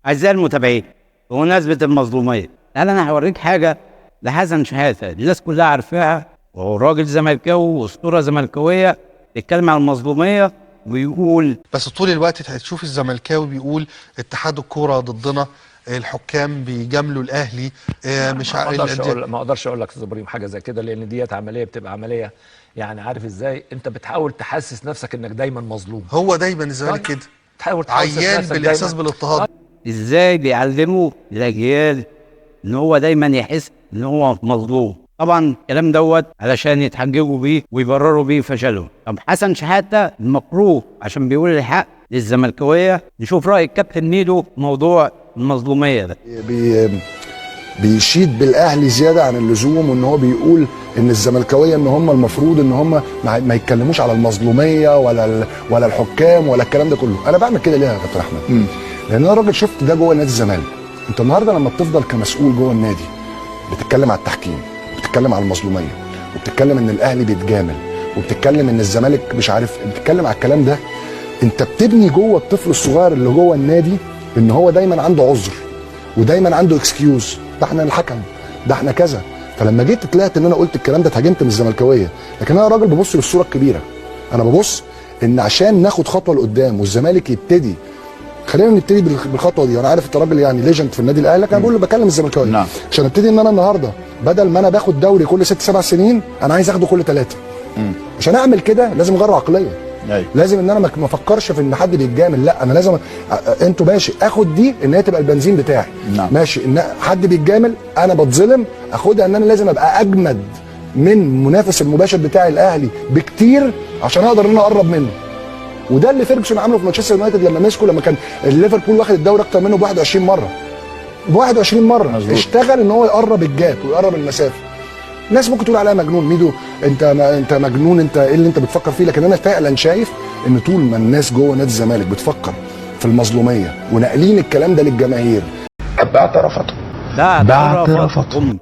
أعزائي المتابعين، بمناسبة المظلومية، أنا هوريك حاجة لحسن شحاتة الناس كلها عارفاها، وهو راجل زملكاوي وأسطورة زملكاوية بيتكلم عن المظلومية ويقول بس طول الوقت هتشوف الزملكاوي بيقول اتحاد الكوره ضدنا، الحكام بيجاملوا الاهلي، مش ما اقدرش اقول لك استاذ ابراهيم حاجه زي كده، لان ديت عمليه بتبقى عمليه، يعني عارف ازاي انت بتحاول تحسس نفسك انك دايما مظلوم. هو دايما الزمالك كده تحاول تحسس عيان نفسك بالاحساس دايما. بالاضطهاد. إزاي بيعلموا الأجيال إن هو دايما يحس إن هو مظلوم. طبعا الكلام دوت علشان يتحججوا بيه ويبرروا بيه فشلهم. طب حسن شحاتة المكروه عشان بيقول الحق للزملكاوية. نشوف رأي الكابتن ميدو في موضوع المظلومية ده. بيشيد بالاهلي زياده عن اللزوم، وان هو بيقول ان الزملكاويه ان هم المفروض ان هم ما يتكلموش على المظلوميه ولا الحكام ولا الكلام ده كله. انا بعمل كده ليه يا كابتن احمد؟ لان انا راجل شفت ده جوه نادي الزمالك. انت النهارده لما بتفضل كمسؤول جوه النادي بتتكلم على التحكيم، بتتكلم على المظلوميه، وبتتكلم ان الاهلي بيتجامل، وبتتكلم ان الزمالك مش عارف، بتتكلم على الكلام ده، انت بتبني جوه الطفل الصغير اللي جوه النادي ان هو دايما عنده عذر ودايما عنده اكسكيوز، ده احنا الحكم، ده احنا كذا. فلما جيت طلعت ان انا قلت الكلام ده اتهاجمت من الزملكاويه، لكن انا راجل ببص للصوره الكبيره. انا ببص ان عشان ناخد خطوه لقدام والزمالك يبتدي، خلينا نبتدي بالخطوه دي. انا عارف انت راجل يعني ليجند في النادي الاهلي، لكن انا بقول بكلم الزملكاويه. نعم. عشان ابتدي ان انا النهارده بدل ما انا باخد دوري كل 6 7 سنين، انا عايز اخده كل 3. عشان اعمل كده لازم اغير عقليه. أيوة. لازم ان انا ما افكرش في ان حد بيتجامل، لا انا لازم انتوا ماشي اخد دي ان هي تبقى البنزين بتاعي. نعم. ماشي ان حد بيتجامل انا بتظلم، اخدها ان انا لازم ابقى اجمد من منافس المباشر بتاعي الاهلي بكتير عشان اقدر ان انا اقرب منه. وده اللي فيرجسون عمله في مانشستر يونايتد لما مسكه، لما كان ليفربول واخد الدوري اكتر منه ب 21 مره. ب 21 مره مزبوط. اشتغل ان هو يقرب الجاب ويقرب المسافه. الناس ممكن تقول عليها مجنون، ميدو انت مجنون، انت ايه اللي انت بتفكر فيه؟ لكن انا فعلا شايف ان طول ما الناس جوه نادي الزمالك بتفكر في المظلوميه وناقلين الكلام ده للجماهير. ده اعترافاتهم